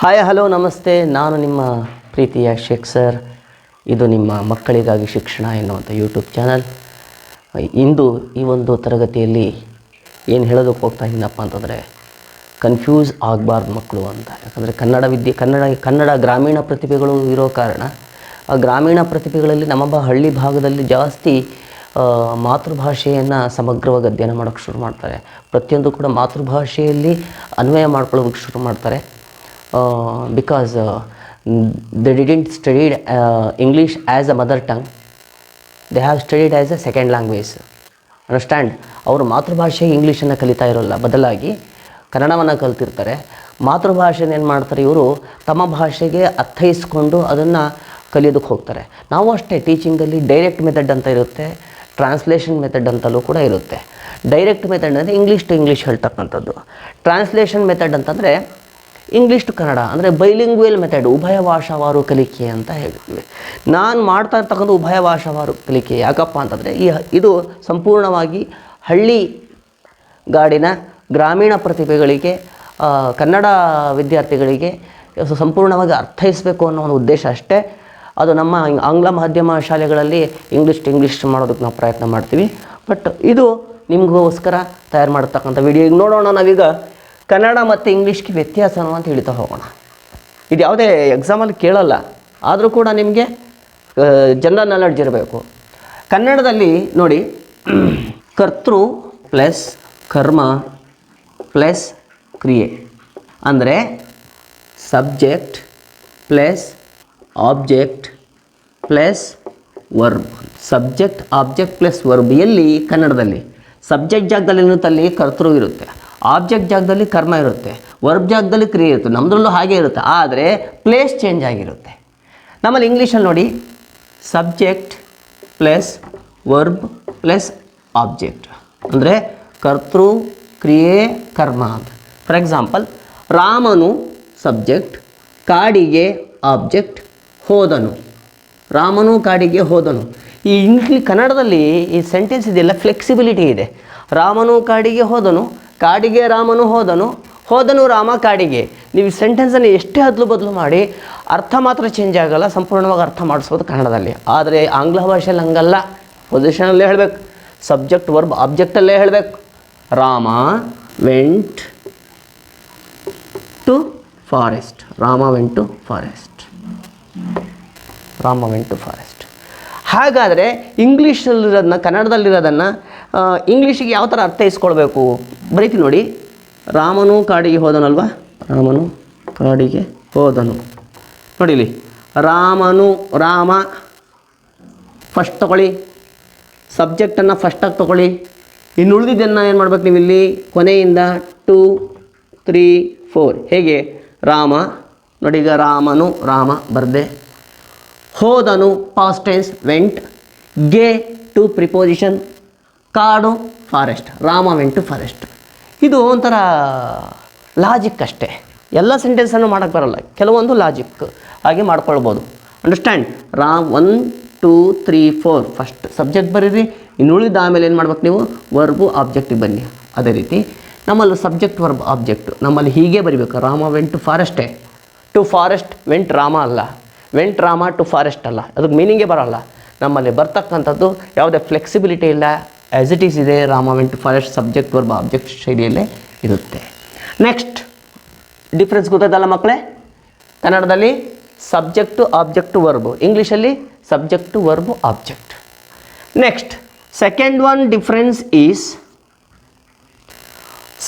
Hi hello ನಮಸ್ತೆ, ನಾನು ನಿಮ್ಮ ಪ್ರೀತಿಯ ಶೇಖ್ ಸರ್. ಇದು ನಿಮ್ಮ ಮಕ್ಕಳಿಗಾಗಿ ಶಿಕ್ಷಣ ಎನ್ನುವಂಥ ಯೂಟ್ಯೂಬ್ ಚಾನಲ್. ಇಂದು ಈ ಒಂದು ತರಗತಿಯಲ್ಲಿ ಏನು ಹೇಳೋದಕ್ಕೆ ಹೋಗ್ತಾ ಇದ್ದೀನಪ್ಪ ಅಂತಂದರೆ, ಕನ್ಫ್ಯೂಸ್ ಆಗಬಾರ್ದು ಮಕ್ಕಳು ಅಂತ. ಯಾಕಂದರೆ ಕನ್ನಡ ಗ್ರಾಮೀಣ ಪ್ರತಿಭೆಗಳು ಇರೋ ಕಾರಣ ಆ ಗ್ರಾಮೀಣ ಪ್ರತಿಭೆಗಳಲ್ಲಿ ನಮ್ಮ ಹಳ್ಳಿ ಭಾಗದಲ್ಲಿ ಜಾಸ್ತಿ ಮಾತೃಭಾಷೆಯನ್ನು ಸಮಗ್ರವಾಗಿ ಅಧ್ಯಯನ ಮಾಡೋಕ್ಕೆ ಶುರು ಮಾಡ್ತಾರೆ. ಪ್ರತಿಯೊಂದು ಕೂಡ ಮಾತೃಭಾಷೆಯಲ್ಲಿ ಅನ್ವಯ ಮಾಡ್ಕೊಳ್ಳೋಕ್ಕೆ ಶುರು ಮಾಡ್ತಾರೆ. Because they didn't studied English as a mother tongue, they have studied as a second language. Understand? ಅವರು ಮಾತೃಭಾಷೆ ಇಂಗ್ಲೀಷನ್ನು ಕಲಿತಾ ಇರೋಲ್ಲ, ಬದಲಾಗಿ ಕನ್ನಡವನ್ನು ಕಲ್ತಿರ್ತಾರೆ. ಮಾತೃಭಾಷೆನ ಏನು ಮಾಡ್ತಾರೆ ಇವರು ತಮ್ಮ ಭಾಷೆಗೆ ಅರ್ಥೈಸ್ಕೊಂಡು ಅದನ್ನು ಕಲಿಯೋದಕ್ಕೆ ಹೋಗ್ತಾರೆ. ನಾವು ಅಷ್ಟೇ ಟೀಚಿಂಗಲ್ಲಿ ಡೈರೆಕ್ಟ್ ಮೆಥಡ್ ಅಂತ ಇರುತ್ತೆ, ಟ್ರಾನ್ಸ್ಲೇಷನ್ ಮೆಥಡ್ ಅಂತಲೂ ಕೂಡ ಇರುತ್ತೆ. ಡೈರೆಕ್ಟ್ ಮೆಥಡ್ ಅಂದರೆ ಇಂಗ್ಲೀಷ್ ಟು ಇಂಗ್ಲೀಷ್ ಹೇಳ್ತಕ್ಕಂಥದ್ದು. ಟ್ರಾನ್ಸ್ಲೇಷನ್ ಮೆಥಡ್ ಅಂತಂದರೆ ಇಂಗ್ಲೀಷ್ ಟು ಕನ್ನಡ, ಅಂದರೆ ಬೈಲಿಂಗ್ವೇಲ್ ಮೆಥಡ್, ಉಭಯ ಭಾಷಾವಾರು ಕಲಿಕೆ ಅಂತ ಹೇಳ್ತೀವಿ. ನಾನು ಮಾಡ್ತಾ ಇರ್ತಕ್ಕಂಥ ಉಭಯ ಭಾಷಾವಾರು ಕಲಿಕೆ ಯಾಕಪ್ಪ ಅಂತಂದರೆ ಇದು ಸಂಪೂರ್ಣವಾಗಿ ಹಳ್ಳಿಗಾಡಿನ ಗ್ರಾಮೀಣ ಪ್ರತಿಭೆಗಳಿಗೆ, ಕನ್ನಡ ವಿದ್ಯಾರ್ಥಿಗಳಿಗೆ ಸಂಪೂರ್ಣವಾಗಿ ಅರ್ಥೈಸಬೇಕು ಅನ್ನೋ ಒಂದು ಉದ್ದೇಶ ಅಷ್ಟೇ. ಅದು ನಮ್ಮ ಆಂಗ್ಲ ಮಾಧ್ಯಮ ಶಾಲೆಗಳಲ್ಲಿ ಇಂಗ್ಲೀಷ್ ಟು ಇಂಗ್ಲೀಷ್ ಮಾಡೋದಕ್ಕೆ ನಾವು ಪ್ರಯತ್ನ ಮಾಡ್ತೀವಿ. ಬಟ್ ಇದು ನಿಮಗೋಸ್ಕರ ತಯಾರು ಮಾಡತಕ್ಕಂಥ ವಿಡಿಯೋ. ಈಗ ನೋಡೋಣ, ನಾವೀಗ ಕನ್ನಡ ಮತ್ತು ಇಂಗ್ಲೀಷ್ಗೆ ವ್ಯತ್ಯಾಸನೂ ಅಂತ ಹೇಳ್ತಾ ಹೋಗೋಣ. ಇದು ಯಾವುದೇ ಎಕ್ಸಾಮಲ್ಲಿ ಕೇಳಲ್ಲ, ಆದರೂ ಕೂಡ ನಿಮಗೆ ಜನರಲ್ ನಾಲೆಡ್ಜ್ ಇರಬೇಕು. ಕನ್ನಡದಲ್ಲಿ ನೋಡಿ, ಕರ್ತೃ ಪ್ಲಸ್ ಕರ್ಮ ಪ್ಲಸ್ ಕ್ರಿಯೆ, ಅಂದರೆ subject plus object plus verb. Subject object plus verb ಎಲ್ಲಿ ಕನ್ನಡದಲ್ಲಿ ಸಬ್ಜೆಕ್ಟ್ ಜಾಗದಲ್ಲಿ ಇರುತ್ತಲ್ಲಿ ಕರ್ತೃ ಇರುತ್ತೆ, ಆಬ್ಜೆಕ್ಟ್ ಜಾಗದಲ್ಲಿ ಕರ್ಮ ಇರುತ್ತೆ, ವರ್ಬ್ ಜಾಗದಲ್ಲಿ ಕ್ರಿಯೆ ಇರುತ್ತೆ. ನಮ್ಮದ್ರಲ್ಲೂ ಹಾಗೆ ಇರುತ್ತೆ, ಆದರೆ ಪ್ಲೇಸ್ ಚೇಂಜ್ ಆಗಿರುತ್ತೆ. ನಮ್ಮಲ್ಲಿ ಇಂಗ್ಲೀಷಲ್ಲಿ ನೋಡಿ, subject plus verb plus object, ಅಂದರೆ ಕರ್ತೃ ಕ್ರಿಯೆ ಕರ್ಮ ಅಂತ. ಫಾರ್ ಎಕ್ಸಾಂಪಲ್, ರಾಮನು ಸಬ್ಜೆಕ್ಟ್, ಕಾಡಿಗೆ ಆಬ್ಜೆಕ್ಟ್, ಹೋದನು. ರಾಮನು ಕಾಡಿಗೆ ಹೋದನು. ಈ ಕನ್ನಡದಲ್ಲಿ ಈ ಸೆಂಟೆನ್ಸ್ ಇದೆಲ್ಲ ಫ್ಲೆಕ್ಸಿಬಿಲಿಟಿ ಇದೆ. ರಾಮನು ಕಾಡಿಗೆ ಹೋದನು, ಕಾಡಿಗೆ ರಾಮನು ಹೋದನು, ಹೋದನು ರಾಮ ಕಾಡಿಗೆ. ನೀವು ಸೆಂಟೆನ್ಸನ್ನು ಎಷ್ಟೇ ಹದ್ಲು ಬದಲು ಮಾಡಿ ಅರ್ಥ ಮಾತ್ರ ಚೇಂಜ್ ಆಗಲ್ಲ, ಸಂಪೂರ್ಣವಾಗಿ ಅರ್ಥ ಮಾಡಿಸ್ಬೋದು ಕನ್ನಡದಲ್ಲಿ. ಆದರೆ ಆಂಗ್ಲ ಭಾಷೆಯಲ್ಲಿ ಹಂಗಲ್ಲ, ಪೊಸಿಷನಲ್ಲೇ ಹೇಳಬೇಕು, ಸಬ್ಜೆಕ್ಟ್ ವರ್ಬ್ ಆಬ್ಜೆಕ್ಟಲ್ಲೇ ಹೇಳಬೇಕು. Rama went to forest, Rama went to forest, Rama went to forest. ಹಾಗಾದರೆ ಇಂಗ್ಲೀಷಲ್ಲಿರೋದನ್ನ ಕನ್ನಡದಲ್ಲಿರೋದನ್ನು ಇಂಗ್ಲೀಷಿಗೆ ಯಾವ ಥರ ಅರ್ಥೈಸ್ಕೊಳ್ಬೇಕು ಬರೀತೀವಿ ನೋಡಿ. ರಾಮನು ಕಾಡಿಗೆ ಹೋದನಲ್ವ, ರಾಮನು ಕಾಡಿಗೆ ಹೋದನು. ನೋಡಿ ಇಲ್ಲಿ ರಾಮನು, ರಾಮ ಫಸ್ಟ್ ತಗೊಳ್ಳಿ, ಸಬ್ಜೆಕ್ಟನ್ನು ಫಸ್ಟಾಗಿ ತೊಗೊಳ್ಳಿ. ಇನ್ನು ಉಳಿದಿದ್ದನ್ನು ಏನು ಮಾಡ್ಬೇಕು ನೀವು ಇಲ್ಲಿ ಕೊನೆಯಿಂದ 2, 3, 4 ಹೇಗೆ ರಾಮ ನೋಡಿ. ಈಗ ರಾಮನು, ರಾಮ ಬರ್ದೆ. ಹೋದನು ಪಾಸ್ಟ್ ಟೆನ್ಸ್ ವೆಂಟ್, ಗೆ ಟು ಪ್ರಿಪೋಸಿಷನ್, ಕಾಡು forest, Rama went to forest. ಇದು ಒಂಥರ ಲಾಜಿಕ್ ಅಷ್ಟೇ, ಎಲ್ಲ ಸೆಂಟೆನ್ಸನ್ನು ಮಾಡೋಕ್ಕೆ ಬರಲ್ಲ, ಕೆಲವೊಂದು ಲಾಜಿಕ್ ಹಾಗೆ ಮಾಡ್ಕೊಳ್ಬೋದು. ಅಂಡರ್ಸ್ಟ್ಯಾಂಡ್? 1, 2, 3, 4 ಫಸ್ಟ್ ಸಬ್ಜೆಕ್ಟ್ ಬರೀರಿ, ಇನ್ನು ಉಳಿದ ಆಮೇಲೆ ಏನು ಮಾಡ್ಬೇಕು ನೀವು ವರ್ಬು ಆಬ್ಜೆಕ್ಟಿಗೆ ಬನ್ನಿ. ಅದೇ ರೀತಿ ನಮ್ಮಲ್ಲಿ ಸಬ್ಜೆಕ್ಟ್ ವರ್ಬ್ ಆಬ್ಜೆಕ್ಟ್ ನಮ್ಮಲ್ಲಿ ಹೀಗೆ ಬರಿಬೇಕು. ರಾಮ ವೆಂಟ್ ಟು ಫಾರೆಸ್ಟೇ, ಟು ಫಾರೆಸ್ಟ್ ವೆಂಟ್ ರಾಮ ಅಲ್ಲ, ವೆಂಟ್ ರಾಮ ಟು ಫಾರೆಸ್ಟ್ ಅಲ್ಲ, ಅದಕ್ಕೆ ಮೀನಿಂಗೇ ಬರೋಲ್ಲ. ನಮ್ಮಲ್ಲಿ ಬರ್ತಕ್ಕಂಥದ್ದು ಯಾವುದೇ ಫ್ಲೆಕ್ಸಿಬಿಲಿಟಿ ಇಲ್ಲ, ಆ್ಯಸ್ ಇಟ್ ಈಸ್ ಇದೆ. Rama went to forest subject verb object ಶೈಲಿಯಲ್ಲೇ ಇರುತ್ತೆ. ನೆಕ್ಸ್ಟ್ ಡಿಫ್ರೆನ್ಸ್ ಗೊತ್ತಾಯ್ತಲ್ಲ ಮಕ್ಕಳೇ? ಕನ್ನಡದಲ್ಲಿ ಸಬ್ಜೆಕ್ಟು ಆಬ್ಜೆಕ್ಟು ವರ್ಬು, ಇಂಗ್ಲೀಷಲ್ಲಿ subject verb object. Next second one difference is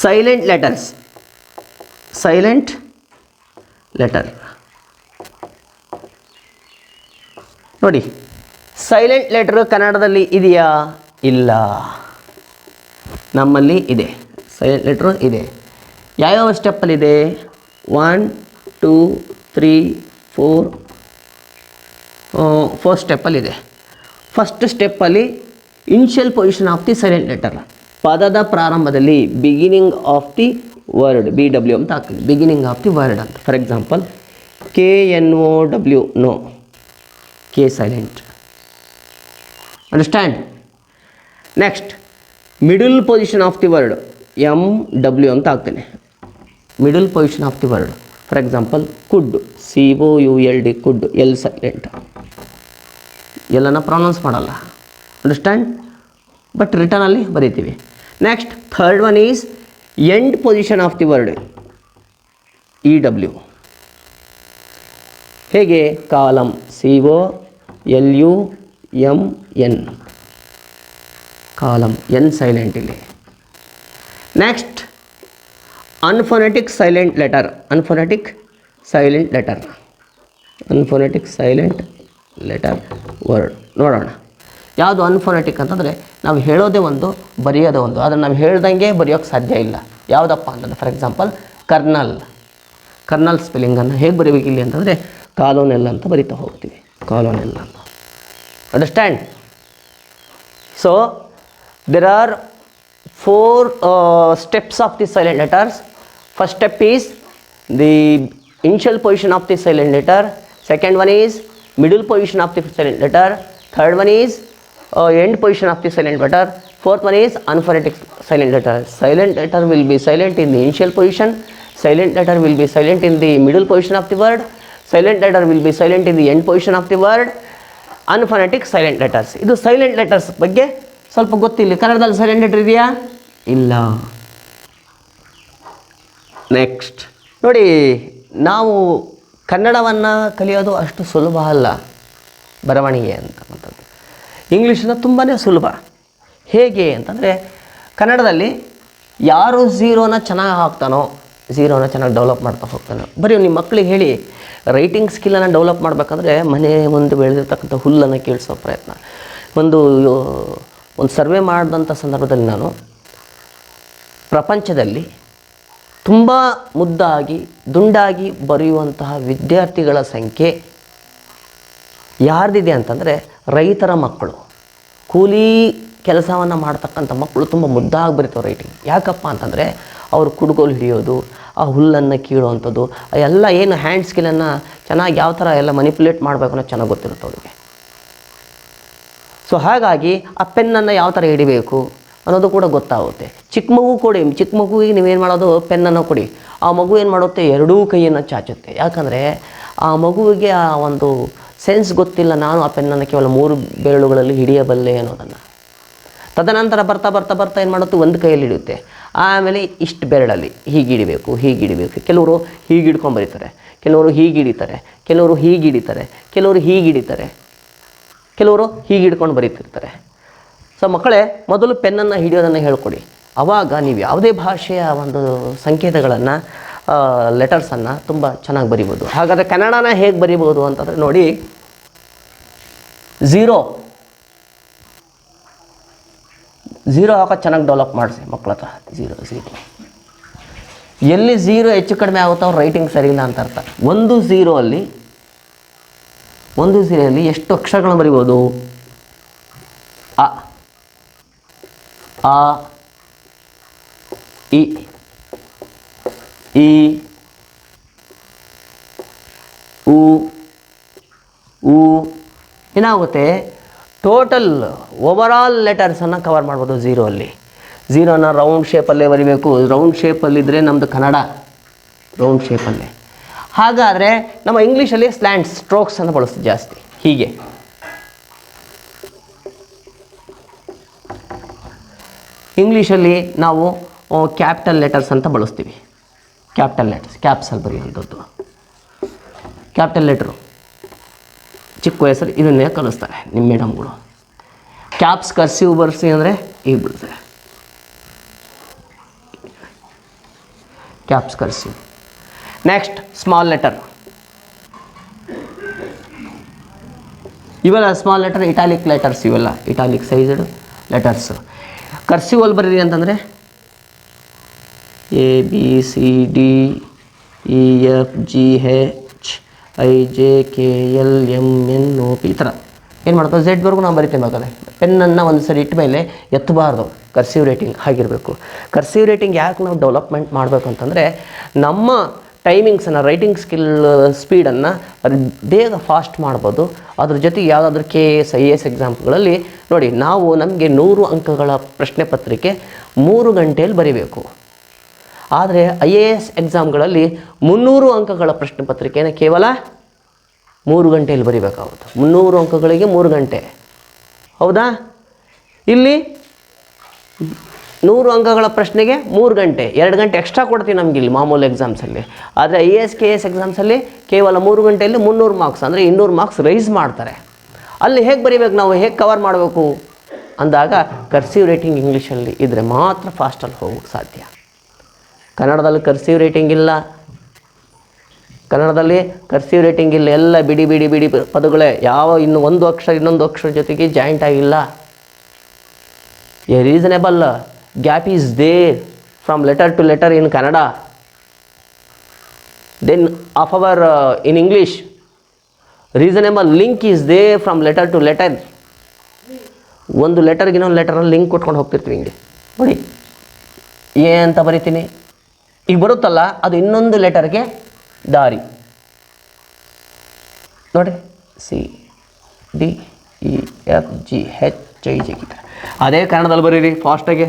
silent letters. Silent letter ನೋಡಿ, ಸೈಲೆಂಟ್ ಲೆಟರ್ ಕನ್ನಡದಲ್ಲಿ ಇದೆಯಾ? ಇಲ್ಲ, ನಮ್ಮಲ್ಲಿ ಇದೆ. ಸೈಲೆಂಟ್ ಲೆಟ್ರು ಇದೆ. ಯಾವ್ಯಾವ ಸ್ಟೆಪ್ಪಲ್ಲಿದೆ? 1, 2, 3, 4 ಸ್ಟೆಪ್ಪಲ್ಲಿದೆ. ಫಸ್ಟ್ ಸ್ಟೆಪ್ಪಲ್ಲಿ initial position of the silent letter, ಪದದ ಪ್ರಾರಂಭದಲ್ಲಿ beginning of the word, BW ಅಂತ ಹಾಕ್ತೀನಿ, ಬಿಗಿನಿಂಗ್ ಆಫ್ ದಿ ವರ್ಡ್ ಅಂತ. For example KNOW, know, K silent. Understand? Next middle position of the word, MW ಅಂತ ಹಾಕ್ತೇನೆ, middle position of the word. For example could, COULD, could, L silent, ಎಲ್ಲನ pronounce ಮಾಡಲ್ಲ, understand, but ರಿಟರ್ನಲ್ಲಿ ಬರೀತೀವಿ. Next third one is end position of the word, EW. ಹೇಗೆ? Column, COLUMN, column, N silent ಇಲ್ಲಿ. Next unphonetic silent letter, unphonetic silent letter, unphonetic silent letter word. ನೋಡೋಣ ಯಾವುದು ಅನ್ಫೋನೆಟಿಕ್ ಅಂತಂದರೆ ನಾವು ಹೇಳೋದೇ ಒಂದು, ಬರೆಯೋದೇ ಒಂದು, ಆದರೆ ನಾವು ಹೇಳ್ದಂಗೆ ಬರೆಯೋಕ್ಕೆ ಸಾಧ್ಯ ಇಲ್ಲ. ಯಾವುದಪ್ಪ ಅಂತಂದರೆ ಫಾರ್ ಎಕ್ಸಾಂಪಲ್ ಕರ್ನಲ್, ಕರ್ನಲ್ ಸ್ಪೆಲ್ಲಿಂಗನ್ನು ಹೇಗೆ ಬರೀಬೇಕು ಇಲ್ಲಿ ಅಂತಂದರೆ ಕಾಲೋನೆಲ್ ಅಂತ ಬರಿತಾ ಹೋಗ್ತೀವಿ, ಕಾಲೋನೆಲ್ ಅಂತ. Understand? So there are 4 steps of the silent letters. First step is the initial position of the silent letter, second one is middle position of the silent letter, third one is end position of the silent letter, fourth one is unphonetic silent letter. Silent letter will be silent in the initial position, silent letter will be silent in the middle position of the word, silent letter will be silent in the end position of the word, unphonetic silent letters. ಇದು silent letters ಬಗ್ಗೆ ಸ್ವಲ್ಪ ಗೊತ್ತಿಲ್ಲ. ಕನ್ನಡದಲ್ಲಿ silent letter ಇದೆಯಾ? ಇಲ್ಲ. Next ನೋಡಿ, ನಾವು ಕನ್ನಡವನ್ನು ಕಲಿಯೋದು ಅಷ್ಟು ಸುಲಭ ಅಲ್ಲ, ಬರವಣಿಗೆ ಅಂತಕ್ಕಂಥದ್ದು. ಇಂಗ್ಲೀಷನ್ನ ತುಂಬಾ ಸುಲಭ. ಹೇಗೆ ಅಂತಂದರೆ ಕನ್ನಡದಲ್ಲಿ ಯಾರು ಝೀರೋನ ಚೆನ್ನಾಗಿ ಹಾಕ್ತಾನೋ, ಝೀರೋನ ಚೆನ್ನಾಗಿ ಡೆವಲಪ್ ಮಾಡ್ತಾ ಹೋಗ್ತಾನೋ. ಬರೀ ನಿಮ್ಮ ಮಕ್ಕಳಿಗೆ ಹೇಳಿ ರೈಟಿಂಗ್ ಸ್ಕಿಲ್ಲನ್ನು ಡೆವಲಪ್ ಮಾಡಬೇಕಂದ್ರೆ ಮನೆ ಮುಂದೆ ಬೆಳೆದಿರ್ತಕ್ಕಂಥ ಹುಲ್ಲನ್ನು ಕೇಳಿಸೋ ಪ್ರಯತ್ನ. ಒಂದು ಸರ್ವೆ ಮಾಡಿದಂಥ ಸಂದರ್ಭದಲ್ಲಿ ನಾನು ಪ್ರಪಂಚದಲ್ಲಿ ತುಂಬ ಮುದ್ದಾಗಿ ದುಂಡಾಗಿ ಬರೆಯುವಂತಹ ವಿದ್ಯಾರ್ಥಿಗಳ ಸಂಖ್ಯೆ ಯಾರ್ದಿದೆ ಅಂತಂದರೆ ರೈತರ ಮಕ್ಕಳು, ಕೂಲಿ ಕೆಲಸವನ್ನು ಮಾಡ್ತಕ್ಕಂಥ ಮಕ್ಕಳು ತುಂಬ ಮುದ್ದಾಗಿ ಬರೀತಾರೆ ರೈಟಿಂಗ್. ಯಾಕಪ್ಪ ಅಂತಂದರೆ ಅವರು ಕುಡುಗೋಲು ಹಿಡಿಯೋದು, ಆ ಹುಲ್ಲನ್ನು ಕೀಳುವಂಥದ್ದು, ಎಲ್ಲ ಏನು ಹ್ಯಾಂಡ್ ಸ್ಕಿಲ್ಲನ್ನು ಚೆನ್ನಾಗಿ ಯಾವ ಥರ ಎಲ್ಲ ಮನಿಪ್ಯುಲೇಟ್ ಮಾಡಬೇಕು ಅನ್ನೋದು ಚೆನ್ನಾಗಿ ಗೊತ್ತಿರುತ್ತೆ ಅವರಿಗೆ. ಸೊ ಹಾಗಾಗಿ ಆ ಪೆನ್ನನ್ನು ಯಾವ ಥರ ಹಿಡಿಬೇಕು ಅನ್ನೋದು ಕೂಡ ಗೊತ್ತಾಗುತ್ತೆ. ಚಿಕ್ಕ ಮಗುವಿಗೆ ನೀವೇನು ಮಾಡೋದು, ಪೆನ್ನನ್ನು ಕೊಡಿ, ಆ ಮಗು ಏನು ಮಾಡುತ್ತೆ, ಎರಡೂ ಕೈಯನ್ನು ಚಾಚುತ್ತೆ. ಯಾಕಂದರೆ ಆ ಮಗುವಿಗೆ ಆ ಒಂದು ಸೆನ್ಸ್ ಗೊತ್ತಿಲ್ಲ, ನಾನು ಆ ಪೆನ್ನನ್ನು ಕೇವಲ 3 ಬೆರಳುಗಳಲ್ಲಿ ಹಿಡಿಯಬಲ್ಲೆ ಅನ್ನೋದನ್ನು. ತದನಂತರ ಬರ್ತಾ ಬರ್ತಾ ಬರ್ತಾ ಏನು ಮಾಡುತ್ತೆ, ಒಂದು ಕೈಯಲ್ಲಿ ಹಿಡಿಯುತ್ತೆ, ಆಮೇಲೆ ಇಷ್ಟು ಬೆರಳಲ್ಲಿ ಹೀಗೆ ಹಿಡಿಬೇಕು. ಕೆಲವರು ಹೀಗೆ ಹಿಡ್ಕೊಂಡು ಬರೀತಾರೆ, ಕೆಲವರು ಹೀಗೆ ಹಿಡಿತಾರೆ, ಕೆಲವರು ಹೀಗೆ ಹಿಡಿತಾರೆ, ಕೆಲವರು ಹೀಗೆ ಹಿಡಿತಾರೆ, ಕೆಲವರು ಹೀಗೆ ಹಿಡ್ಕೊಂಡು ಬರೀತಿರ್ತಾರೆ. ಸೊ ಮಕ್ಕಳೇ, ಮೊದಲು ಪೆನ್ನನ್ನು ಹಿಡಿಯೋದನ್ನು ಹೇಳ್ಕೊಡಿ. ಆವಾಗ ನೀವು ಯಾವುದೇ ಭಾಷೆಯ ಒಂದು ಸಂಕೇತಗಳನ್ನು, ಲೆಟರ್ಸನ್ನು ತುಂಬ ಚೆನ್ನಾಗಿ ಬರಿಬೋದು. ಹಾಗಾದರೆ ಕನ್ನಡನ ಹೇಗೆ ಬರಿಬೋದು ಅಂತಂದರೆ ನೋಡಿ, ಝೀರೋ ಹಾಕೋದು ಚೆನ್ನಾಗಿ ಡೆವಲಪ್ ಮಾಡಿಸಿ ಮಕ್ಕಳ ಹತ್ರ. ಝೀರೋ ಎಲ್ಲಿ ಝೀರೋ ಹೆಚ್ಚು ಕಡಿಮೆ ಆಗುತ್ತೋ ಅವ್ರ ರೈಟಿಂಗ್ ಸರಿ ಇಲ್ಲ ಅಂತ ಅರ್ಥ. ಒಂದು ಝೀರೋಲ್ಲಿ ಎಷ್ಟು ಅಕ್ಷರಗಳನ್ನು ಬರಿಬೋದು? ಅ, ಇ, ಉ, ಏನಾಗುತ್ತೆ, ಟೋಟಲ್ ಓವರಾಲ್ ಲೆಟರ್ಸನ್ನು ಕವರ್ ಮಾಡ್ಬೋದು ಝೀರೋಲ್ಲಿ. ಝೀರೋನ ರೌಂಡ್ ಶೇಪಲ್ಲೇ ಬರಿಬೇಕು. ರೌಂಡ್ ಶೇಪಲ್ಲಿದ್ದರೆ ನಮ್ಮದು ಕನ್ನಡ ರೌಂಡ್ ಶೇಪಲ್ಲೇ. ಹಾಗಾದರೆ ನಮ್ಮ ಇಂಗ್ಲೀಷಲ್ಲಿ ಸ್ಲ್ಯಾಂಟ್ಸ್, ಸ್ಟ್ರೋಕ್ಸನ್ನು ಬಳಸ್ತೀವಿ ಜಾಸ್ತಿ. ಹೀಗೆ ಇಂಗ್ಲೀಷಲ್ಲಿ ನಾವು ಕ್ಯಾಪಿಟಲ್ ಲೆಟರ್ಸ್ ಅಂತ ಬಳಸ್ತೀವಿ. ಕ್ಯಾಪಿಟಲ್ ಲೆಟರ್ಸ್, ಕ್ಯಾಪ್ಸಲ್ಲಿ ಬರೆಯುವಂಥದ್ದು. ಕ್ಯಾಪಿಟಲ್ ಲೆಟ್ರು ಚಿಕ್ಕ ವಯಸ್ಸಲ್ಲಿ ಇದನ್ನೇ ಕಲಿಸ್ತಾರೆ ನಿಮ್ಮ ಮೇಡಮ್ಗಳು. ಕ್ಯಾಪ್ಸ್ ಕರ್ಸಿವ್ ಬರ್ಸಿ ಅಂದರೆ ಈಗ ಬಿಡ್ತಾರೆ, caps cursive. Next small letter. ಇವೆಲ್ಲ ಸ್ಮಾಲ್ ಲೆಟರ್, ಇಟಾಲಿಕ್ ಲೆಟರ್ಸ್, ಇವೆಲ್ಲ ಇಟಾಲಿಕ್ ಸೈಜ್ಡ್ ಲೆಟರ್ಸ್. ಕರ್ಸಿವಲ್ಲಿ ಬರೀರಿ ಅಂತಂದರೆ ABCDEFGHIJKLMNOP ಈ ಥರ ಏನು ಮಾಡ್ತಾರೆ, ಝೆಡ್ವರೆಗೂ ನಾವು ಬರಿತೀವಿ. ಬೇಕಾದ್ರೆ ಪೆನ್ನನ್ನು ಒಂದು ಸರಿ ಇಟ್ಟ ಮೇಲೆ ಎತ್ತಬಾರ್ದು. ಕರ್ಸಿವ್ ರೈಟಿಂಗ್ ಆಗಿರಬೇಕು. ಕರ್ಸಿವ್ ರೈಟಿಂಗ್ ಯಾಕೆ ನಾವು ಡೆವಲಪ್ಮೆಂಟ್ ಮಾಡಬೇಕು ಅಂತಂದರೆ ನಮ್ಮ ಟೈಮಿಂಗ್ಸನ್ನು, ರೈಟಿಂಗ್ ಸ್ಪೀಡನ್ನು ಬೇಗ ಫಾಸ್ಟ್ ಮಾಡ್ಬೋದು. ಅದ್ರ ಜೊತೆಗೆ ಯಾವುದಾದ್ರೂ KS IAS ಎಕ್ಸಾಮ್ಗಳಲ್ಲಿ ನೋಡಿ, ನಮಗೆ 100 ಅಂಕಗಳ ಪ್ರಶ್ನೆ ಪತ್ರಿಕೆ 3 ಗಂಟೆಯಲ್ಲಿ ಬರಿಬೇಕು. ಆದರೆ IAS ಎಕ್ಸಾಮ್ಗಳಲ್ಲಿ 300 ಅಂಕಗಳ ಪ್ರಶ್ನೆ ಪತ್ರಿಕೆಯನ್ನು ಕೇವಲ 3 ಗಂಟೆಯಲ್ಲಿ ಬರೀಬೇಕಾಗುತ್ತೆ. 300 ಅಂಕಗಳಿಗೆ 3 ಗಂಟೆ, ಹೌದಾ? ಇಲ್ಲಿ 100 ಅಂಕಗಳ ಪ್ರಶ್ನೆಗೆ 3 ಗಂಟೆ, 2 ಗಂಟೆ ಎಕ್ಸ್ಟ್ರಾ ಕೊಡ್ತೀವಿ ನಮಗೆ ಇಲ್ಲಿ ಮಾಮೂಲು ಎಕ್ಸಾಮ್ಸಲ್ಲಿ. ಆದರೆ IAS KS ಎಕ್ಸಾಮ್ಸಲ್ಲಿ ಕೇವಲ 3 ಗಂಟೆಯಲ್ಲಿ 300 ಮಾರ್ಕ್ಸ್, ಅಂದರೆ 200 ಮಾರ್ಕ್ಸ್ ರೈಸ್ ಮಾಡ್ತಾರೆ. ಅಲ್ಲಿ ಹೇಗೆ ಬರೀಬೇಕು, ನಾವು ಹೇಗೆ ಕವರ್ ಮಾಡಬೇಕು ಅಂದಾಗ ಕರ್ಸಿವ್ ರೈಟಿಂಗ್ ಇಂಗ್ಲೀಷಲ್ಲಿ ಇದ್ದರೆ ಮಾತ್ರ ಫಾಸ್ಟಲ್ಲಿ ಹೋಗೋಕ್ಕೆ ಸಾಧ್ಯ. ಕನ್ನಡದಲ್ಲಿ ಕರ್ಸಿವ್ ರೈಟಿಂಗ್ ಇಲ್ಲ, ಕನ್ನಡದಲ್ಲಿ ಕರ್ಸಿವ್ ರೈಟಿಂಗ್ ಇಲ್ಲ, ಎಲ್ಲ ಬಿಡಿ ಬಿಡಿ ಬಿಡಿ ಪದಗಳೇ, ಯಾವ ಒಂದು ಅಕ್ಷರ ಇನ್ನೊಂದು ಅಕ್ಷರ ಜೊತೆಗೆ ಜಾಯಿಂಟ್ ಆಗಿಲ್ಲ. A reasonable gap is there from letter to letter in Kannada, then of our in English reasonable link is there from letter to letter. ಒಂದು ಲೆಟರ್ಗೆ ಇನ್ನೊಂದು ಲೆಟರಲ್ಲಿ ಲಿಂಕ್ ಕೊಟ್ಕೊಂಡು ಹೋಗ್ತಿರ್ತೀವಿ. ಹಿಂಗೆ ನೋಡಿ, ಎ ಅಂತ ಬರಿತೀನಿ, ಈಗ ಬರುತ್ತಲ್ಲ ಅದು ಇನ್ನೊಂದು ಲೆಟರ್ಗೆ ದಾರಿ. ನೋಡಿ, CDEFGHIJ. ಅದೇ ಕನ್ನಡದಲ್ಲಿ ಬರೀರಿ ಫಾಸ್ಟಾಗೆ.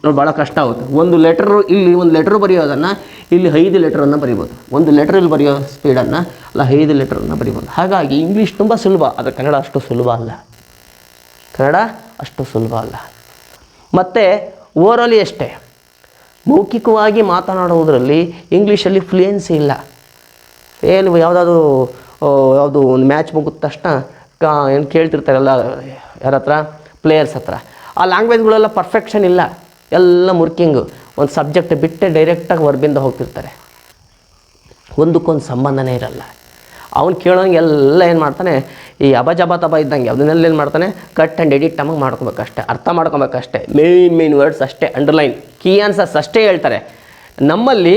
ನೋಡಿ, ಭಾಳ ಕಷ್ಟ ಆಗುತ್ತೆ. ಒಂದು ಲೆಟರು ಇಲ್ಲಿ ಒಂದು ಲೆಟ್ರು ಬರೆಯೋದನ್ನು ಇಲ್ಲಿ 5 ಲೆಟ್ರನ್ನು ಬರಿಬೋದು. ಒಂದು ಲೆಟ್ರಲ್ಲಿ ಬರೆಯೋ ಸ್ಪೀಡನ್ನು ಅಲ್ಲ 5 ಲೆಟ್ರನ್ನು ಬರಿಬೋದು. ಹಾಗಾಗಿ ಇಂಗ್ಲೀಷ್ ತುಂಬ ಸುಲಭ, ಆದರೆ ಕನ್ನಡ ಅಷ್ಟು ಸುಲಭ ಅಲ್ಲ. ಕನ್ನಡ ಅಷ್ಟು ಸುಲಭ ಅಲ್ಲ. ಮತ್ತು ಓರಲಿ ಅಷ್ಟೇ, ಮೌಖಿಕವಾಗಿ ಮಾತನಾಡುವುದರಲ್ಲಿ ಇಂಗ್ಲೀಷಲ್ಲಿ ಫ್ಲೂಯೆನ್ಸಿ ಇಲ್ಲ. ಏನು ಯಾವುದು ಒಂದು ಮ್ಯಾಚ್ ಮುಗಿದ ತಕ್ಷಣ ಏನು ಕೇಳ್ತಿರ್ತಾರಲ್ಲ ಯಾರ ಹತ್ರ, ಪ್ಲೇಯರ್ಸ್ ಹತ್ರ, ಆ ಲ್ಯಾಂಗ್ವೇಜ್ಗಳೆಲ್ಲ ಪರ್ಫೆಕ್ಷನ್ ಇಲ್ಲ, ಎಲ್ಲ ಮುರ್ಕಿಂಗು. ಒಂದು ಸಬ್ಜೆಕ್ಟ್ ಬಿಟ್ಟೆ ಡೈರೆಕ್ಟಾಗಿ ವರ್ಬಿಂದ ಹೋಗ್ತಿರ್ತಾರೆ, ಒಂದಕ್ಕೊಂದು ಸಂಬಂಧನೇ ಇರಲ್ಲ. ಅವ್ನು ಕೇಳೋಂಗೆ ಎಲ್ಲ ಏನು ಮಾಡ್ತಾನೆ, ಈ ಅಬಜಬತಬ ಇದ್ದಂಗೆ ಅದನ್ನೆಲ್ಲ ಏನು ಮಾಡ್ತಾನೆ, ಕಟ್ ಆ್ಯಂಡ್ ಎಡಿಟ್ ನಮಗೆ ಮಾಡ್ಕೊಬೇಕಷ್ಟೆ, ಅರ್ಥ ಮಾಡ್ಕೊಬೇಕಷ್ಟೆ. ಮೇನ್ ವರ್ಡ್ಸ್ ಅಷ್ಟೇ, ಅಂಡರ್ಲೈನ್ ಕೀ ಆನ್ಸರ್ಸ್ ಅಷ್ಟೇ ಹೇಳ್ತಾರೆ. ನಮ್ಮಲ್ಲಿ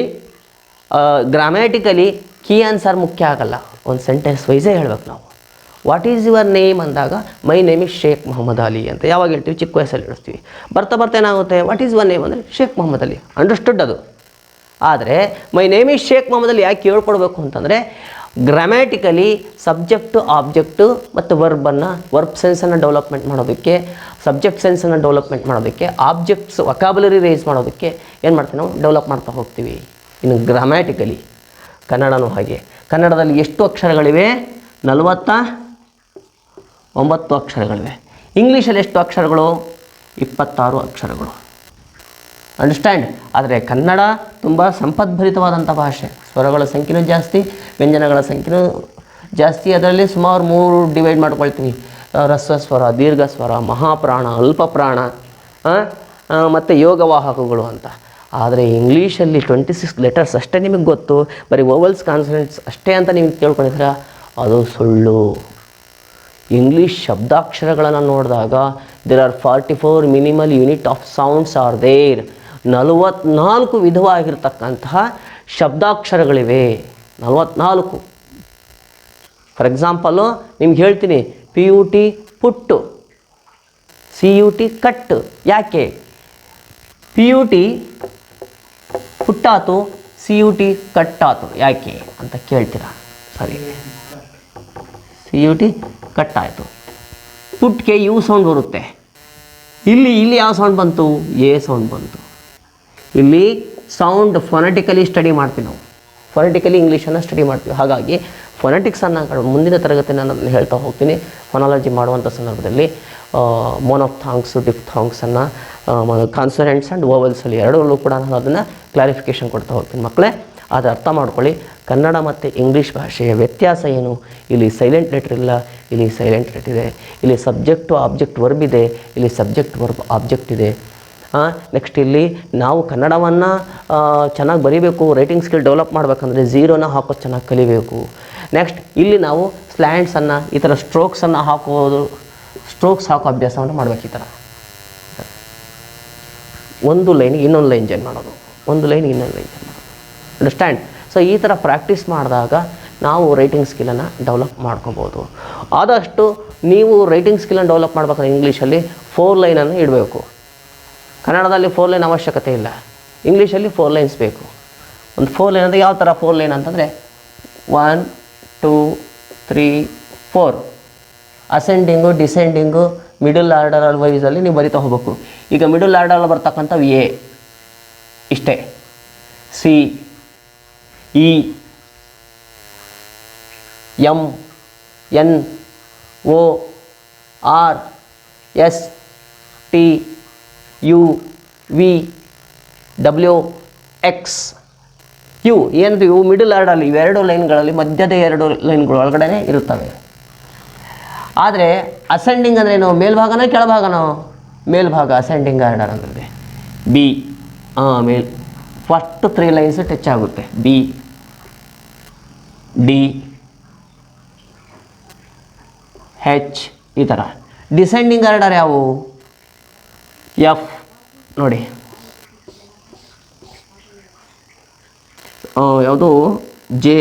ಗ್ರಾಮ್ಯಾಟಿಕಲಿ ಕೀ ಆನ್ಸರ್ ಮುಖ್ಯ ಆಗಲ್ಲ, ಒಂದು ಸೆಂಟೆನ್ಸ್ ವೈಸೇ ಹೇಳ್ಬೇಕು ನಾವು. ವಾಟ್ ಈಸ್ ಯುವರ್ ನೇಮ್ ಅಂದಾಗ my name is Sheikh Mohammed Ali ಅಂತ ಯಾವಾಗ ಹೇಳ್ತೀವಿ, ಚಿಕ್ಕ ವಯಸ್ಸಲ್ಲಿ ಹೇಳ್ತೀವಿ. ಬರ್ತಾ ಏನಾಗುತ್ತೆ, ವಾಟ್ ಈಸ್ ಯುವರ್ ನೇಮ್ ಅಂದರೆ ಶೇಖ್ ಮೊಹಮ್ಮದ್ ಅಲಿ, ಅಂಡರ್ಸ್ಟುಡ್ ಅದು. ಆದರೆ my name is Sheikh Mohammed Ali ಯಾಕೆ ಹೇಳ್ಕೊಡ್ಬೇಕು ಅಂತಂದರೆ, ಗ್ರಾಮ್ಯಾಟಿಕಲಿ ಸಬ್ಜೆಕ್ಟು ಆಬ್ಜೆಕ್ಟು ಮತ್ತು ವರ್ಬ್ ಸೆನ್ಸನ್ನು ಡೆವಲಪ್ಮೆಂಟ್ ಮಾಡೋದಕ್ಕೆ, ಸಬ್ಜೆಕ್ಟ್ ಸೆನ್ಸನ್ನು ಡೆವಲಪ್ಮೆಂಟ್ ಮಾಡೋದಕ್ಕೆ, ಆಬ್ಜೆಕ್ಟ್ಸ್ ವೊಕ್ಯಾಬುಲರಿ ರೈಸ್ ಮಾಡೋದಕ್ಕೆ ಏನು ಮಾಡ್ತೀವಿ ನಾವು, ಡೆವಲಪ್ ಮಾಡ್ತಾ ಹೋಗ್ತೀವಿ. ಇನ್ನು ಗ್ರಾಮ್ಯಾಟಿಕಲಿ ಕನ್ನಡನೂ ಹಾಗೆ. ಕನ್ನಡದಲ್ಲಿ ಎಷ್ಟು ಅಕ್ಷರಗಳಿವೆ, 49 ಅಕ್ಷರಗಳಿವೆ. ಇಂಗ್ಲೀಷಲ್ಲಿ ಎಷ್ಟು ಅಕ್ಷರಗಳು, 26 ಅಕ್ಷರಗಳು. ಅಂಡರ್ಸ್ಟ್ಯಾಂಡ್? ಆದರೆ ಕನ್ನಡ ತುಂಬ ಸಂಪದ್ಭರಿತವಾದಂಥ ಭಾಷೆ. ಸ್ವರಗಳ ಸಂಖ್ಯೆನೂ ಜಾಸ್ತಿ, ವ್ಯಂಜನಗಳ ಸಂಖ್ಯೆನೂ ಜಾಸ್ತಿ. ಅದರಲ್ಲಿ ಸುಮಾರು 3 ಡಿವೈಡ್ ಮಾಡ್ಕೊಳ್ತೀವಿ: ಹ್ರಸ್ವ ಸ್ವರ, ದೀರ್ಘ ಸ್ವರ, ಮಹಾಪ್ರಾಣ, ಅಲ್ಪ ಪ್ರಾಣ ಮತ್ತು ಯೋಗವಾಹಕಗಳು ಅಂತ. ಆದರೆ ಇಂಗ್ಲೀಷಲ್ಲಿ 26 ಲೆಟರ್ಸ್ ಅಷ್ಟೇ ನಿಮಗೆ ಗೊತ್ತು, ಬರೀ ವೋವಲ್ಸ್ ಕಾನ್ಸನೆಂಟ್ಸ್ ಅಷ್ಟೇ ಅಂತ ನೀವು ತಿಳ್ಕೊಂಡಿದ್ದೀರ, ಅದು ಸುಳ್ಳು. ಇಂಗ್ಲೀಷ್ ಶಬ್ದಾಕ್ಷರಗಳನ್ನು ನೋಡಿದಾಗ there are 44 minimal unit of sounds are there. 44 ವಿಧವಾಗಿರ್ತಕ್ಕಂತಹ ಶಬ್ದಾಕ್ಷರಗಳಿವೆ, 44. ಫಾರ್ ಎಕ್ಸಾಂಪಲ್ಲು ನಿಮ್ಗೆ ಹೇಳ್ತೀನಿ, PUT ಪುಟ್ಟು, CUT ಕಟ್ಟು. ಯಾಕೆ PUT ಪುಟ್ಟಾತು, CUT ಕಟ್ಟಾತು ಯಾಕೆ ಅಂತ ಕೇಳ್ತೀರಾ? ಸರಿ, CUT ಕಟ್ಟಾಯಿತು, ಪುಟ್ಗೆ ಯು ಸೌಂಡ್ ಬರುತ್ತೆ. ಇಲ್ಲಿ ಯಾವ ಸೌಂಡ್ ಬಂತು, ಎ ಸೌಂಡ್ ಬಂತು. ಇಲ್ಲಿ ಸೌಂಡ್ ಫೊನೆಟಿಕಲಿ ಸ್ಟಡಿ ಮಾಡ್ತೀವಿ ನಾವು, ಫೊನೆಟಿಕಲಿ ಇಂಗ್ಲೀಷನ್ನು ಸ್ಟಡಿ ಮಾಡ್ತೀವಿ. ಹಾಗಾಗಿ ಫೊನೆಟಿಕ್ಸನ್ನು ಮುಂದಿನ ತರಗತಿ ನಾನು ಹೇಳ್ತಾ ಹೋಗ್ತೀನಿ. ಫೊನಾಲಜಿ ಮಾಡುವಂಥ ಸಂದರ್ಭದಲ್ಲಿ ಮೊನೊಫ್ಥಾಂಗ್ಸು, ಡಿಫ್ಥಾಂಗ್ಸನ್ನು, ಕಾನ್ಸನೆಂಟ್ಸ್ ಆ್ಯಂಡ್ ವೋವಲ್ಸಲ್ಲಿ ಎರಡರಲ್ಲೂ ಕೂಡ ನಾನು ಅದನ್ನು ಕ್ಲಾರಿಫಿಕೇಷನ್ ಕೊಡ್ತಾ ಹೋಗ್ತೀನಿ. ಮಕ್ಕಳೇ, ಅದು ಅರ್ಥ ಮಾಡ್ಕೊಳ್ಳಿ. ಕನ್ನಡ ಮತ್ತು ಇಂಗ್ಲೀಷ್ ಭಾಷೆಯ ವ್ಯತ್ಯಾಸ ಏನು? ಇಲ್ಲಿ ಸೈಲೆಂಟ್ ಲೆಟ್ರ್ ಇಲ್ಲ, ಇಲ್ಲಿ ಸೈಲೆಂಟ್ ಲೆಟ್ರ್ ಇದೆ. ಇಲ್ಲಿ ಸಬ್ಜೆಕ್ಟು ಆಬ್ಜೆಕ್ಟ್ ವರ್ಬ್ ಇದೆ, ಇಲ್ಲಿ ಸಬ್ಜೆಕ್ಟ್ ವರ್ಬ್ ಆಬ್ಜೆಕ್ಟ್ ಇದೆ. ನೆಕ್ಸ್ಟ್ ಇಲ್ಲಿ ನಾವು ಕನ್ನಡವನ್ನು ಚೆನ್ನಾಗಿ ಬರೀಬೇಕು, ರೈಟಿಂಗ್ ಸ್ಕಿಲ್ ಡೆವಲಪ್ ಮಾಡಬೇಕಂದ್ರೆ 0ನ ಹಾಕೋದು ಚೆನ್ನಾಗಿ ಕಲಿಬೇಕು. ನೆಕ್ಸ್ಟ್ ಇಲ್ಲಿ ನಾವು ಸ್ಲ್ಯಾಂಡ್ಸನ್ನು, ಈ ಥರ ಸ್ಟ್ರೋಕ್ಸನ್ನು ಸ್ಟ್ರೋಕ್ಸ್ ಹಾಕೋ ಅಭ್ಯಾಸವನ್ನು ಮಾಡಬೇಕು. ಈ ಥರ ಒಂದು ಲೈನಿಗೆ ಇನ್ನೊಂದು ಲೈನ್ ಜಾಯಿನ್ ಮಾಡೋದು, ಒಂದು ಲೈನಿಗೆ ಇನ್ನೊಂದು ಲೈನ್ ಜಾಯಿನ್ ಮಾಡೋದು. ಅಂಡರ್ಸ್ಟ್ಯಾಂಡ್? ಸೊ ಈ ಥರ ಪ್ರಾಕ್ಟೀಸ್ ಮಾಡಿದಾಗ ನಾವು ರೈಟಿಂಗ್ ಸ್ಕಿಲ್ಲನ್ನು ಡೆವಲಪ್ ಮಾಡ್ಕೊಬೋದು. ಆದಷ್ಟು ನೀವು ರೈಟಿಂಗ್ ಸ್ಕಿಲ್ಲನ್ನು ಡೆವಲಪ್ ಮಾಡ್ಬೇಕಾದ್ರೆ ಇಂಗ್ಲೀಷಲ್ಲಿ 4 ಲೈನನ್ನು ಇಡಬೇಕು. ಕನ್ನಡದಲ್ಲಿ 4 ಲೈನ್ ಅವಶ್ಯಕತೆ ಇಲ್ಲ, ಇಂಗ್ಲೀಷಲ್ಲಿ 4 ಲೈನ್ಸ್ ಬೇಕು. ಒಂದು 4 ಲೈನ್ ಅಂದರೆ ಯಾವ ಥರ 4 ಲೈನ್ ಅಂತಂದರೆ 1 2 3 4 ಅಸೆಂಡಿಂಗು, ಡಿಸೆಂಡಿಂಗು, ಮಿಡಲ್ ಆರ್ಡರ್ ವೈಸಲ್ಲಿ ನೀವು ಬರಿತಾ ಹೋಗ್ಬೇಕು. ಈಗ ಮಿಡಲ್ ಆರ್ಡರ್ ಬರ್ತಕ್ಕಂಥವು ಎ ಇಷ್ಟೇ, C, E, M, N, O, R, S, T, U, V, W, X, U. ಏನದು ಇವು ಮಿಡಲ್ ಆರ್ಡರಲ್ಲಿ ಇವೆರಡು ಲೈನ್ಗಳಲ್ಲಿ ಮಧ್ಯದ 2 ಲೈನ್ಗಳು ಒಳಗಡೆ ಇರುತ್ತವೆ. ಆದರೆ ಅಸೆಂಡಿಂಗ್ ಅಂದರೆ ಏನು? ಮೇಲ್ಭಾಗನೋ ಕೆಳಭಾಗನೋ? ಮೇಲ್ಭಾಗ ಅಸೆಂಡಿಂಗ್ ಆರ್ಡರ್ ಅಂದರೆ ಬಿ. ಫಸ್ಟ್ 3 ಲೈನ್ಸ್ ಟಚ್ ಆಗುತ್ತೆ. ಬಿ, ಡಿ, ಹೆಚ್ ಈ ಥರ. ಡಿಸೆಂಡಿಂಗ್ ಆರ್ಡರ್ ಯಾವುವು? ಎಫ್ ನೋಡಿ, ಯಾವುದು? ಜೆ,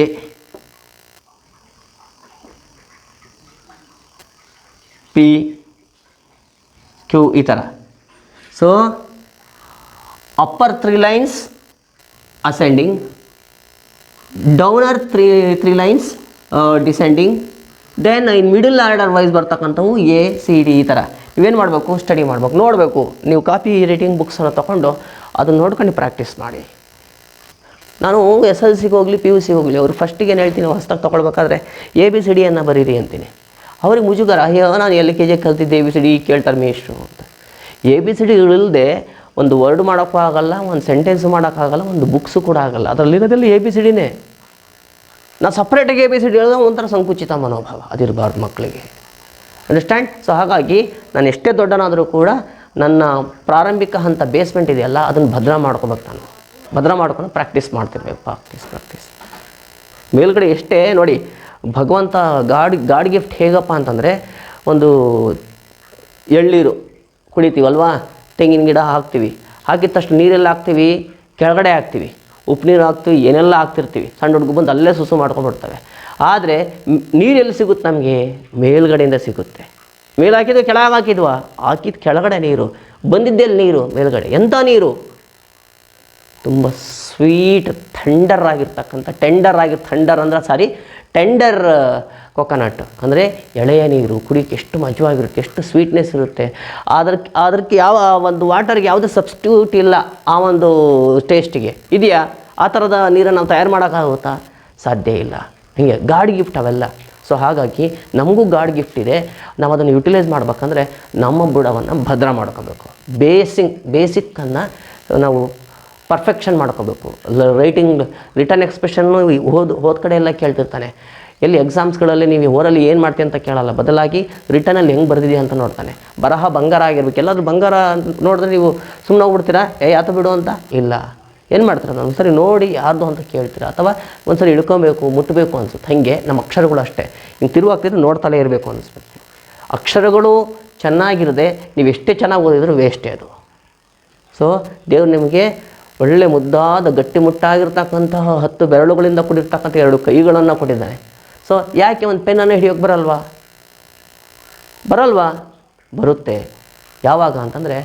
ಪಿ, ಕ್ಯೂ ಈ ಥರ. So upper 3 lines ascending, downer 3 lines descending, then in middle order wise ಬರ್ತಕ್ಕಂಥವು ಎ, ಸಿ, ಡಿ ಈ ಥರ. ಇವೇನು ಮಾಡಬೇಕು? ಸ್ಟಡಿ ಮಾಡಬೇಕು, ನೋಡಬೇಕು. ನೀವು ಕಾಪಿ ರೈಟಿಂಗ್ ಬುಕ್ಸನ್ನು ತೊಗೊಂಡು ಅದನ್ನು ನೋಡ್ಕೊಂಡು ಪ್ರಾಕ್ಟೀಸ್ ಮಾಡಿ. ನಾನು SLCಗೆ ಹೋಗಲಿ PUC ಹೋಗಲಿ ಅವ್ರು ಫಸ್ಟಿಗೆ ಏನು ಹೇಳ್ತೀನಿ, ಹೊಸ್ದಾಗಿ ತೊಗೊಳ್ಬೇಕಾದ್ರೆ ABCD ಬರೀರಿ ಅಂತೀನಿ. ಅವ್ರಿಗೆ ಮುಜುಗರ, ಅಯ್ಯೋ ನಾನು LKG ಕಲ್ತಿದ್ದೆ ABCD ಕೇಳ್ತಾರೆ ಮೇಷ್ಟ್ರು ಅಂತ. ABCD ಇಲ್ಲದೆ ಒಂದು ವರ್ಡ್ ಮಾಡೋಕ್ಕೂ ಆಗಲ್ಲ, ಒಂದು ಸೆಂಟೆನ್ಸ್ ಮಾಡೋಕ್ಕಾಗಲ್ಲ, ಒಂದು ಬುಕ್ಸು ಕೂಡ ಆಗಲ್ಲ. ಅದರಲ್ಲಿರೋದೆಲ್ಲ ABCDನೇ. ನಾನು ಸಪ್ರೇಟಾಗಿ ABCD ಹೇಳಿದ್ರೆ ಒಂಥರ ಸಂಕುಚಿತ ಮನೋಭಾವ, ಅದಿರಬಾರ್ದು ಮಕ್ಕಳಿಗೆ. ಅಂಡರ್ಸ್ಟ್ಯಾಂಡ್? ಸೊ ಹಾಗಾಗಿ ನಾನು ಎಷ್ಟೇ ದೊಡ್ಡನಾದರೂ ಕೂಡ ನನ್ನ ಪ್ರಾರಂಭಿಕ ಹಂತ ಬೇಸ್ಮೆಂಟ್ ಇದೆಯಲ್ಲ ಅದನ್ನು ಭದ್ರ ಮಾಡ್ಕೋಬೇಕು. ನಾನು ಭದ್ರ ಮಾಡ್ಕೊಂಡು ಪ್ರಾಕ್ಟೀಸ್ ಮಾಡ್ತಿರ್ಬೇಕು. ಪ್ರಾಕ್ಟೀಸ್ ಮೇಲ್ಗಡೆ ಎಷ್ಟೇ ನೋಡಿ, ಭಗವಂತ ಗಾಡ್ ಗಿಫ್ಟ್ ಹೇಗಪ್ಪ ಅಂತಂದರೆ, ಒಂದು ಎಳ್ನೀರು ಕುಡಿತೀವಲ್ವಾ, ತೆಂಗಿನ ಗಿಡ ಹಾಕ್ತೀವಿ, ಹಾಕಿದ ತಕ್ಷಣ ನೀರೆಲ್ಲ ಹಾಕ್ತೀವಿ, ಕೆಳಗಡೆ ಹಾಕ್ತೀವಿ, ಉಪ್ಪು ನೀರು ಹಾಕ್ತೀವಿ, ಏನೆಲ್ಲ ಹಾಕ್ತಿರ್ತೀವಿ, ಸಣ್ಣ ಹುಡುಗ ಬಂದು ಅಲ್ಲೇ ಸುಸು ಮಾಡ್ಕೊಂಡ್ಬಿಡ್ತವೆ. ಆದರೆ ನೀರೆಲ್ಲಿ ಸಿಗುತ್ತೆ ನಮಗೆ? ಮೇಲ್ಗಡೆಯಿಂದ ಸಿಗುತ್ತೆ. ಮೇಲೆ ಹಾಕಿದ್ವಿ, ಕೆಳಗೆ ಹಾಕಿದ್ವಾ? ಹಾಕಿದ ಕೆಳಗಡೆ ನೀರು, ಬಂದಿದ್ದೆಲ್ಲಿ ನೀರು? ಮೇಲ್ಗಡೆ. ಎಂಥ ನೀರು? ತುಂಬ ಸ್ವೀಟ್ ಥಂಡರ್ ಆಗಿರ್ತಕ್ಕಂಥ ಟೆಂಡರ್ ಕೊಕೊನಟ್ ಅಂದರೆ ಎಳೆಯ ನೀರು. ಕುಡಿಯೋಕ್ಕೆ ಎಷ್ಟು ಮಜವಾಗಿರುತ್ತೆ, ಎಷ್ಟು ಸ್ವೀಟ್ನೆಸ್ ಇರುತ್ತೆ. ಅದಕ್ಕೆ ಯಾವ ಒಂದು ವಾಟರ್ಗೆ ಯಾವುದೇ ಸಬ್ಸ್ಟಿಟ್ಯೂಟ್ ಇಲ್ಲ ಆ ಒಂದು ಟೇಸ್ಟಿಗೆ. ಇದೆಯಾ? ಆ ಥರದ ನೀರನ್ನು ನಾವು ತಯಾರು ಮಾಡೋಕ್ಕಾಗುತ್ತಾ? ಸಾಧ್ಯ ಇಲ್ಲ. ಹೀಗೆ ಗಾಡ್ ಗಿಫ್ಟ್ ಅವೆಲ್ಲ. ಸೊ ಹಾಗಾಗಿ ನಮಗೂ ಗಾಡ್ ಗಿಫ್ಟ್ ಇದೆ. ನಾವು ಅದನ್ನು ಯುಟಿಲೈಸ್ ಮಾಡ್ಬೇಕಂದ್ರೆ ನಮ್ಮ ಬುಡವನ್ನು ಭದ್ರ ಮಾಡ್ಕೋಬೇಕು. ಬೇಸಿಕ್ಕನ್ನು ನಾವು ಪರ್ಫೆಕ್ಷನ್ ಮಾಡ್ಕೋಬೇಕು. ರಿಟರ್ನ್ ಎಕ್ಸ್ಪ್ರೆಷನ್ನು ಹೋದ ಕಡೆ ಎಲ್ಲ ಕೇಳ್ತಿರ್ತಾನೆ. ಎಲ್ಲಿ ಎಕ್ಸಾಮ್ಸ್ಗಳಲ್ಲಿ ನೀವು ಓರಲ್ಲಿ ಏನು ಮಾಡ್ತೀವಿ ಅಂತ ಕೇಳಲ್ಲ, ಬದಲಾಗಿ ರಿಟರ್ನಲ್ಲಿ ಹೆಂಗೆ ಬರೆದಿದೆ ಅಂತ ನೋಡ್ತಾನೆ. ಬರಹ ಬಂಗಾರ ಆಗಿರ್ಬೇಕು. ಎಲ್ಲಾದರೂ ಬಂಗಾರ ನೋಡಿದ್ರೆ ನೀವು ಸುಮ್ಮನೆ ಹೋಗ್ಬಿಡ್ತೀರಾ, ಯಾತ ಬಿಡು ಅಂತ? ಇಲ್ಲ, ಏನು ಮಾಡ್ತೀರ? ನಾನು ಒಂದ್ಸರಿ ನೋಡಿ ಯಾರ್ದು ಅಂತ ಕೇಳ್ತೀರಾ, ಅಥವಾ ಒಂದ್ಸರಿ ಇಳ್ಕೊಬೇಕು, ಮುಟ್ಟಬೇಕು ಅನ್ಸುತ್ತೆ. ಹಾಗೆ ನಮ್ಮ ಅಕ್ಷರಗಳು ಅಷ್ಟೇ, ಹಿಂಗೆ ತಿರುವಾಗ್ತಿದ್ರೆ ನೋಡ್ತಲೇ ಇರಬೇಕು ಅನಿಸ್ಬೇಕು. ಅಕ್ಷರಗಳು ಚೆನ್ನಾಗಿರದೆ ನೀವು ಎಷ್ಟೇ ಚೆನ್ನಾಗಿ ಓದಿದ್ರು ವೇಸ್ಟೇ ಅದು. ಸೊ ದೇವ್ರು ನಿಮಗೆ ಒಳ್ಳೆ ಮುದ್ದಾದ ಗಟ್ಟಿಮುಟ್ಟಾಗಿರ್ತಕ್ಕಂತಹ 10 ಬೆರಳುಗಳಿಂದ ಕೂಡಿರ್ತಕ್ಕಂಥ 2 ಕೈಗಳನ್ನು ಕೊಟ್ಟಿದ್ದಾನೆ. ಸೊ ಯಾಕೆ ಒಂದು ಪೆನ್ನನ್ನು ಹಿಡಿಯೋಕ್ಕೆ ಬರಲ್ವಾ? ಬರುತ್ತೆ. ಯಾವಾಗ ಅಂತಂದರೆ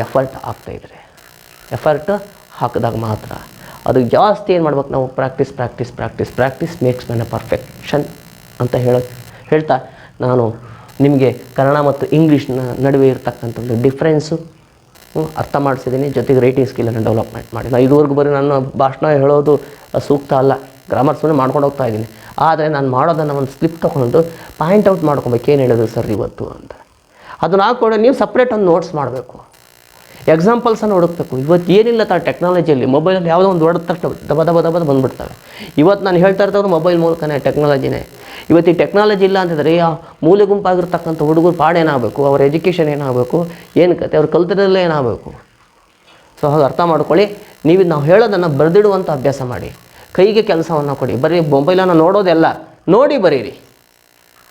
ಎಫರ್ಟ್ ಆಗ್ತಾಯಿದ್ರೆ, ಎಫರ್ಟ್ ಹಾಕಿದಾಗ ಮಾತ್ರ. ಅದು ಜಾಸ್ತಿ ಏನು ಮಾಡ್ಬೇಕು ನಾವು? ಪ್ರಾಕ್ಟೀಸ್ ಮೇಕ್ಸ್ ಮ್ಯಾನ್ ಅ ಪರ್ಫೆಕ್ಷನ್ ಅಂತ ಹೇಳ್ತಾ ನಾನು ನಿಮಗೆ ಕನ್ನಡ ಮತ್ತು ಇಂಗ್ಲೀಷ್ನ ನಡುವೆ ಇರತಕ್ಕಂಥ ಒಂದು ಡಿಫ್ರೆನ್ಸು ಅರ್ಥ ಮಾಡಿಸಿದ್ದೀನಿ. ಜೊತೆಗೆ ರೈಟಿಂಗ್ ಸ್ಕಿಲ್ಲನ್ನು ಡೆವಲಪ್ಮೆಂಟ್ ಮಾಡಿ. ನಾನು ಇದುವರೆಗೂ ಬರೀ ನನ್ನ ಭಾಷಣ ಹೇಳೋದು ಸೂಕ್ತ ಅಲ್ಲ, ಗ್ರಾಮರ್ ಸುಮ್ಮನೆ ಮಾಡ್ಕೊಂಡು ಹೋಗ್ತಾ ಇದ್ದೀನಿ. ಆದರೆ ನಾನು ಮಾಡೋದನ್ನು ಒಂದು ಸ್ಲಿಪ್ ತೊಗೊಂಡು ಪಾಯಿಂಟ್ ಔಟ್ ಮಾಡ್ಕೊಬೇಕು, ಏನು ಹೇಳಿದ್ರು ಸರ್ ಇವತ್ತು ಅಂತ. ಅದನ್ನು ಹಾಕ್ಕೊಂಡು ನೀವು ಸಪ್ರೇಟ್ ಒಂದು ನೋಟ್ಸ್ ಮಾಡಬೇಕು, ಎಕ್ಸಾಂಪಲ್ಸನ್ನು ಹುಡುಕಬೇಕು. ಇವತ್ತು ಏನಿಲ್ಲ ಟೆಕ್ನಾಲಜಿಯಲ್ಲಿ, ಮೊಬೈಲಲ್ಲಿ ಯಾವುದೋ ಒಂದು ಹೊಡೆದ ತಕ್ಷಣ ದಬ ಬಂದುಬಿಡ್ತವೆ. ಇವತ್ತು ನಾನು ಹೇಳ್ತಾ ಇರ್ತವ್ರು ಮೊಬೈಲ್ ಮೂಲಕನೇ, ಟೆಕ್ನಾಲಜಿನೇ. ಇವತ್ತು ಈ ಟೆಕ್ನಾಲಜಿ ಇಲ್ಲ ಅಂತಂದರೆ ಆ ಮೂಲೆ ಗುಂಪಾಗಿರ್ತಕ್ಕಂಥ ಹುಡುಗರು ಪಾಡೇನಾಗಬೇಕು, ಅವ್ರ ಎಜುಕೇಷನ್ ಏನಾಗಬೇಕು, ಏನು ಕತೆ, ಅವ್ರು ಕಲ್ತಿರಲ್ಲೇ ಏನಾಗಬೇಕು. ಸೊ ಹಾಗೆ ಅರ್ಥ ಮಾಡ್ಕೊಳ್ಳಿ. ನಾವು ಹೇಳೋದನ್ನು ಬರೆದಿಡುವಂಥ ಅಭ್ಯಾಸ ಮಾಡಿ, ಕೈಗೆ ಕೆಲಸವನ್ನು ಕೊಡಿ. ಬರೀ ಮೊಬೈಲನ್ನು ನೋಡೋದೆಲ್ಲ ನೋಡಿ ಬರೀರಿ.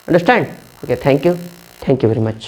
Understand? Okay, thank you very much.